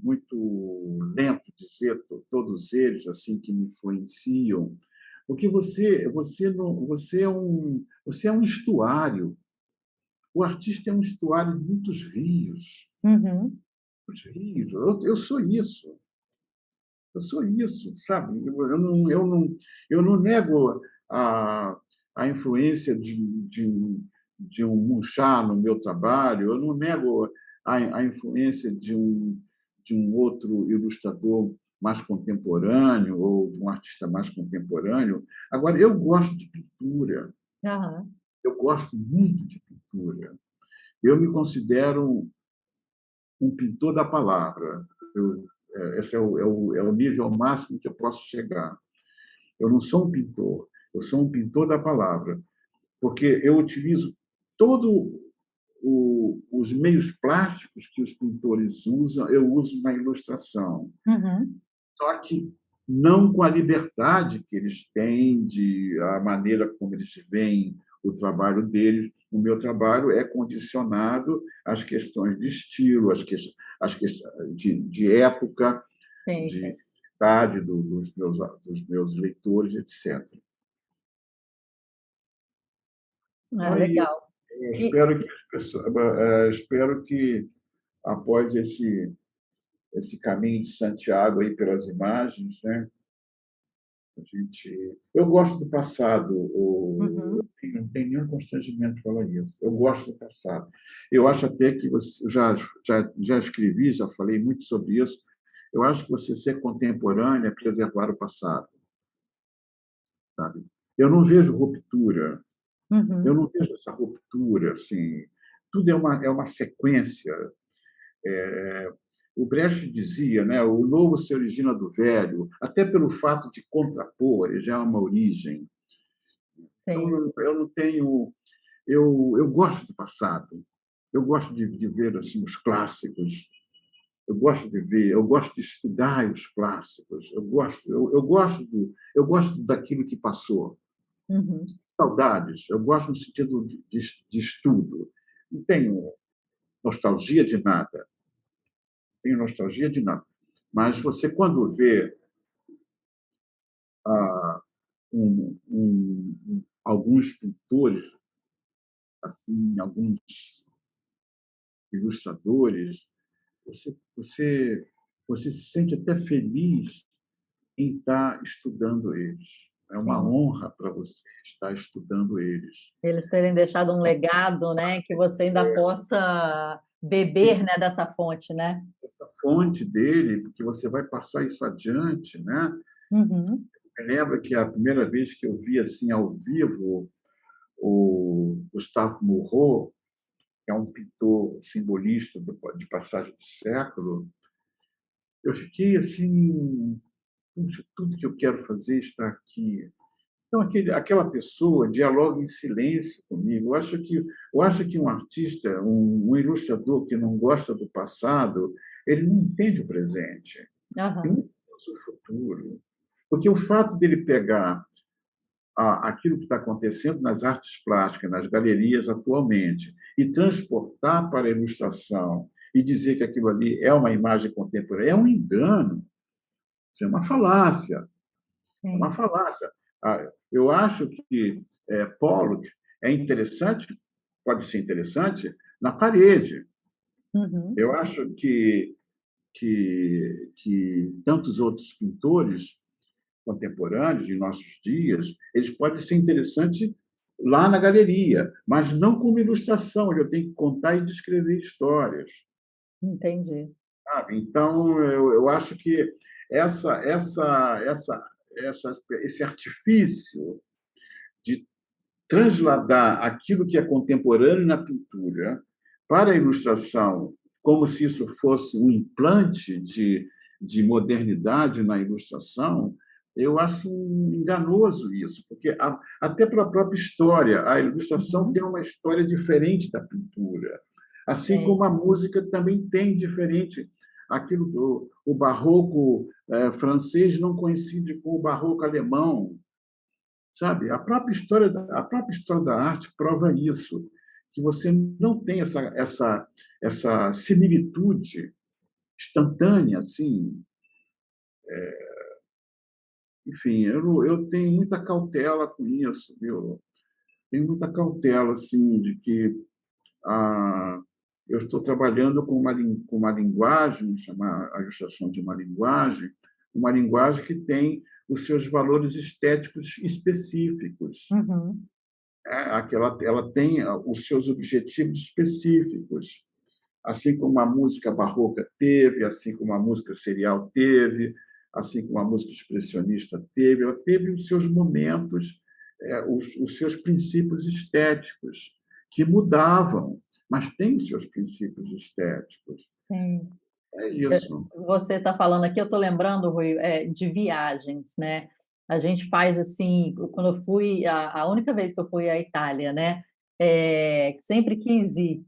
muito lento dizer todos eles assim que me influenciam, porque você não, você é um estuário. O artista é um estuário de muitos rios, Uhum. muitos rios. Eu sou isso. Eu sou isso, sabe? Eu não nego a influência de um Munchá no meu trabalho, eu não nego a influência de um outro ilustrador mais contemporâneo ou de um artista mais contemporâneo. Agora, eu gosto de pintura, Aham. eu gosto muito de pintura. Eu me considero um pintor da palavra. Esse é o nível máximo que eu posso chegar. Eu não sou um pintor, eu sou um pintor da palavra, porque eu utilizo todos os meios plásticos que os pintores usam, eu uso na ilustração. Uhum. Só que não com a liberdade que eles têm, a maneira como eles veem o trabalho deles. O meu trabalho é condicionado às questões de estilo, às questões de época, Sim, sim. de idade dos meus leitores, etc. Ah, Então, é isso. legal. Eu E, espero que as pessoas, espero que após esse caminho de Santiago aí pelas imagens, né, eu gosto do passado, uhum. eu não tenho nenhum constrangimento de falar isso. Eu gosto do passado. Eu acho até que você já escrevi, já falei muito sobre isso. Eu acho que você ser contemporâneo é preservar o passado, sabe? Eu não vejo ruptura, eu Uhum. não vejo essa ruptura assim. Tudo é uma sequência. O Brecht dizia, né, o novo se origina do velho, até pelo fato de contrapor, ele já é uma origem. Então, Sim. eu não tenho. Eu gosto do passado, eu gosto de ver assim, os clássicos, eu gosto de estudar os clássicos, eu gosto daquilo que passou. Uhum. Saudades, eu gosto no sentido de estudo. Não tenho nostalgia de nada, tenho nostalgia de nada. Mas você, quando vê alguns pintores, assim, alguns ilustradores, você se sente até feliz em estar estudando eles. É uma Sim. honra para você estar estudando eles. Eles terem deixado um legado, né, que você ainda possa beber, Sim, né, dessa fonte, né? essa fonte dele, porque você vai passar isso adiante, né? Uhum. Eu lembro que a primeira vez que eu vi assim ao vivo o Gustave Moreau, que é um pintor simbolista de passagem de século, eu fiquei assim, puxa, tudo que eu quero fazer está aqui. Então, aquela pessoa dialoga em silêncio comigo. Eu acho que um artista, um ilustrador que não gosta do passado, ele não entende o presente. Ele não Aham. entende o futuro. Porque o fato dele pegar aquilo que está acontecendo nas artes plásticas, nas galerias atualmente, e transportar para a ilustração e dizer que aquilo ali é uma imagem contemporânea, é um engano, isso é uma falácia. É uma Sim. falácia. Eu acho que Pollock é interessante, pode ser interessante, na parede. Uhum. Eu acho que tantos outros pintores contemporâneos de nossos dias, eles podem ser interessantes lá na galeria, mas não como ilustração, onde eu tenho que contar e descrever histórias. Entendi. Sabe? Então, eu acho que esse artifício de transladar aquilo que é contemporâneo na pintura para a ilustração, como se isso fosse um implante de modernidade na ilustração, eu acho enganoso isso, porque até para a própria história, a ilustração tem Uhum. uma história diferente da pintura, assim Sim. como a música também tem diferente. Aquilo do o barroco francês não coincide com o barroco alemão, sabe? A própria história da arte prova isso, que você não tem essa similitude instantânea, assim. Enfim, eu tenho muita cautela com isso, viu? Tenho muita cautela, assim, de que ah, eu estou trabalhando com uma linguagem, chamar a ilustração de uma linguagem que tem os seus valores estéticos específicos. Uhum. Ela tem os seus objetivos específicos, assim como a música barroca teve, assim como a música serial teve, assim como a música expressionista teve, ela teve os seus momentos, os seus princípios estéticos, que mudavam, mas tem os seus princípios estéticos. Sim. É isso. Você está falando aqui, eu estou lembrando, Rui, de viagens, né? A gente faz assim, quando eu fui, a única vez que eu fui à Itália, né? Sempre quis ir,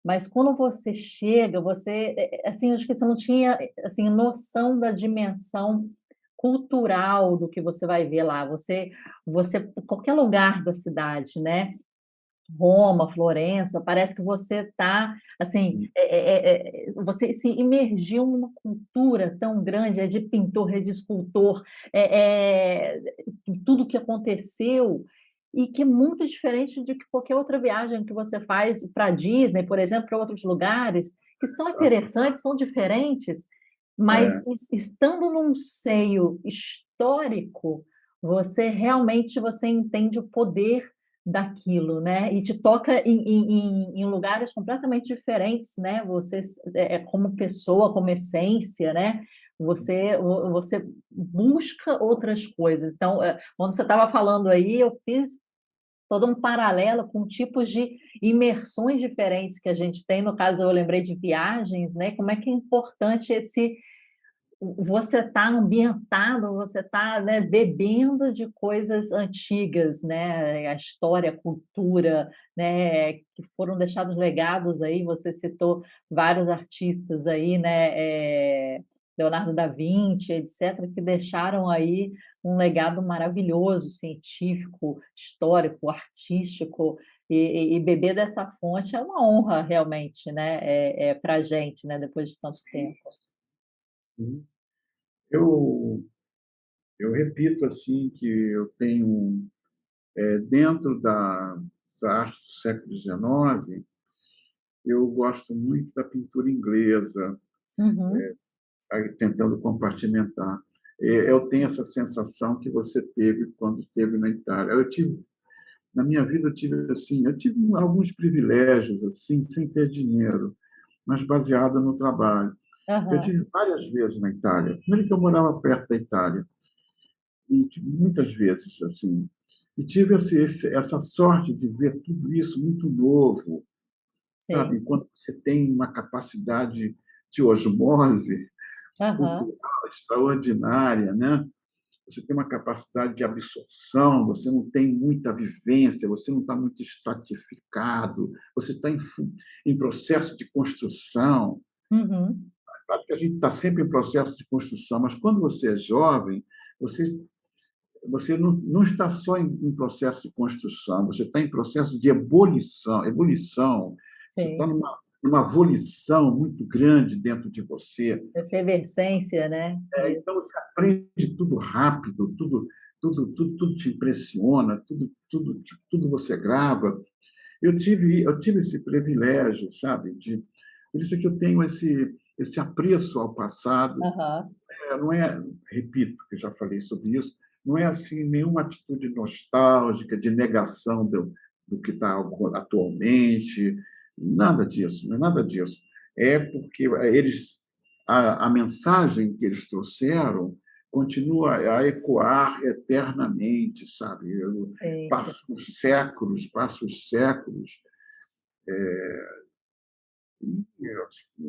mas quando você chega, assim, acho que você não tinha, assim, noção da dimensão cultural do que você vai ver lá. Qualquer lugar da cidade, né? Roma, Florença, parece que você está, assim, você se imergiu numa cultura tão grande, de pintor, de escultor, tudo que aconteceu, e que é muito diferente de que qualquer outra viagem que você faz para Disney, por exemplo, para outros lugares, que são interessantes, são diferentes, mas É, estando num seio histórico, você entende o poder daquilo, né? E te toca em lugares completamente diferentes, né? Você como pessoa, como essência, né? Você busca outras coisas. Então, quando você estava falando aí, eu fiz todo um paralelo com tipos de imersões diferentes que a gente tem. No caso, eu lembrei de viagens, né? Como é que é importante esse você está ambientado, você está, né, bebendo de coisas antigas, né, a história, a cultura, né, que foram deixados legados aí. Você citou vários artistas aí, né, Leonardo da Vinci, etc., que deixaram aí um legado maravilhoso, científico, histórico, artístico, e beber dessa fonte é uma honra realmente, né, para a gente, né, depois de tanto sim, tempo. sim. Eu, eu repito assim que eu tenho, dentro das artes do século XIX, eu gosto muito da pintura inglesa, Uhum. aí tentando compartimentar. Eu tenho essa sensação que você teve quando esteve na Itália. Na minha vida, eu tive alguns privilégios assim, sem ter dinheiro, mas baseado no trabalho. Eu Aham. tive várias vezes na Itália. Primeiro que eu morava perto da Itália, e muitas vezes assim. E tive essa sorte de ver tudo isso muito novo, Sim. sabe? Quando você tem uma capacidade de osmose Aham. cultural extraordinária, né? Você tem uma capacidade de absorção, você não tem muita vivência, você não está muito estratificado, você está em processo de construção. Uhum. Claro que a gente está sempre em processo de construção, mas quando você é jovem, você, você não está só em processo de construção, você está em processo de ebulição, você está Sim, numa volição muito grande dentro de você. efervescência, né? Isso. Então, você aprende tudo rápido, tudo te impressiona, tudo você grava. Eu tive esse privilégio, sabe? Por isso é que eu tenho esse apreço ao passado. Aham. Não é, repito, que já falei sobre isso, não é assim nenhuma atitude nostálgica de negação do que está atualmente, nada disso, não é nada disso. É porque a mensagem que eles trouxeram continua a ecoar eternamente, sabe? Sim, sim. Passo os séculos, e eu acho que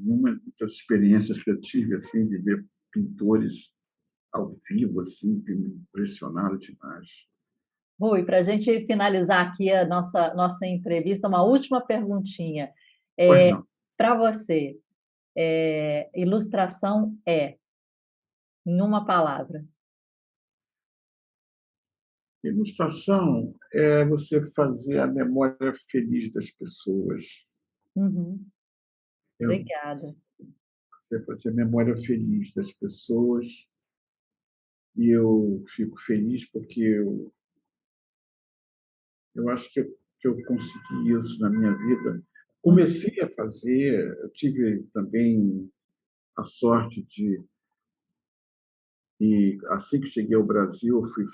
uma das experiências que eu tive assim de ver pintores ao vivo assim que me impressionaram demais. Rui, para a gente finalizar aqui a nossa entrevista, uma última perguntinha. Pois É, não. para você, ilustração em uma palavra. Ilustração é você fazer a memória feliz das pessoas. Uhum. Eu Obrigada. é fazer a memória feliz das pessoas e eu fico feliz porque eu acho que eu consegui isso na minha vida. Uhum. Comecei a fazer, eu tive também a sorte de, e assim que cheguei ao Brasil, fui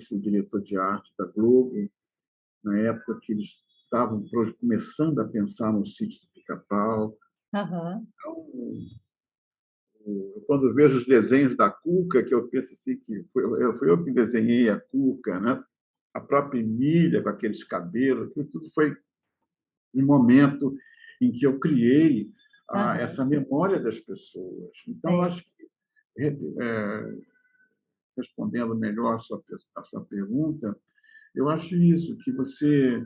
ser diretor de arte da Globo, na época que eles estavam começando a pensar no sítio do Pica-Pau. Aham. Então, quando vejo os desenhos da Cuca, que eu penso assim que fui eu que desenhei a Cuca, né? A própria Emília com aqueles cabelos, tudo foi um momento em que eu criei Aham. essa memória das pessoas. Então, Sim. acho que, respondendo melhor a sua pergunta, eu acho isso, que você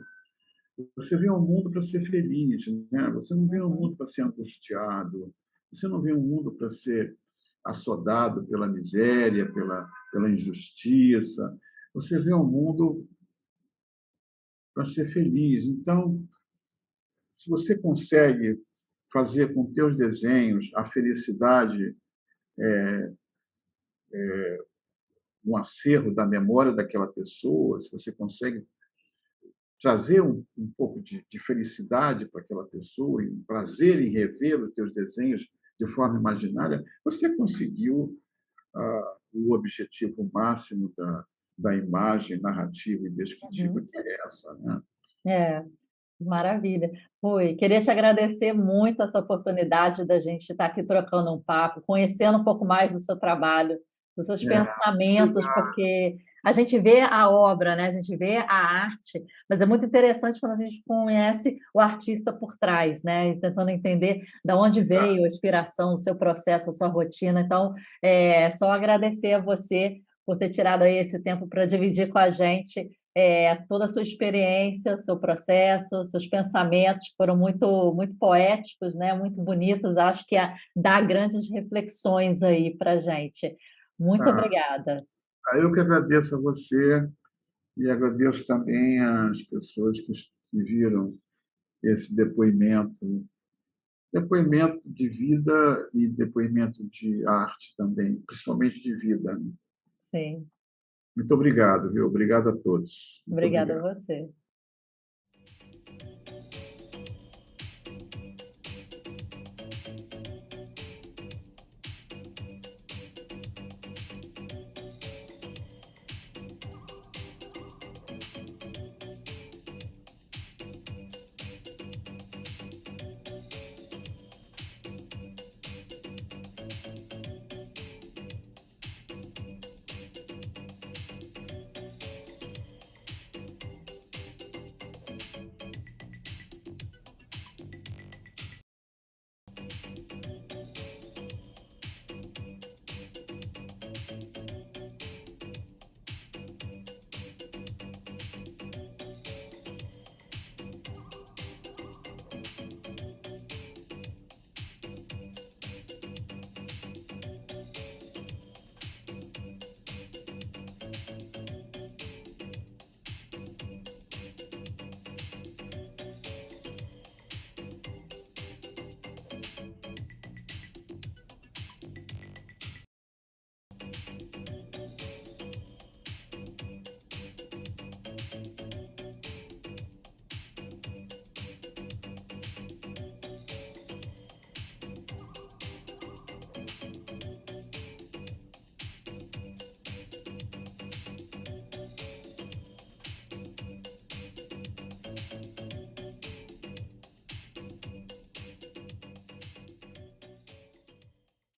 vem ao mundo para ser feliz, né? Você não vem ao Uhum. mundo para ser angustiado, você não vem ao mundo para ser assodado pela miséria, pela injustiça. Você vem ao mundo para ser feliz. Então, se você consegue fazer com teus desenhos a felicidade, um acervo da memória daquela pessoa, se você consegue trazer um pouco de felicidade para aquela pessoa, e um prazer em rever os teus desenhos de forma imaginária, você conseguiu o objetivo máximo da imagem narrativa e descritiva, Uhum. que é essa, né? É. Maravilha. Rui, queria te agradecer muito essa oportunidade da gente estar aqui trocando um papo, conhecendo um pouco mais do seu trabalho, dos seus É, pensamentos, porque a gente vê a obra, né? A gente vê a arte, mas é muito interessante quando a gente conhece o artista por trás, né? E tentando entender de onde veio a inspiração, o seu processo, a sua rotina. Então, só agradecer a você por ter tirado aí esse tempo para dividir com a gente toda a sua experiência, o seu processo, seus pensamentos foram muito poéticos, né? Muito bonitos. Acho que dá grandes reflexões aí para a gente. Muito tá. obrigada. Eu que agradeço a você e agradeço também às pessoas que viram esse depoimento de vida e depoimento de arte também, principalmente de vida, né? Sim, Muito obrigado, viu? Obrigado a todos. Muito obrigada a obrigado. você.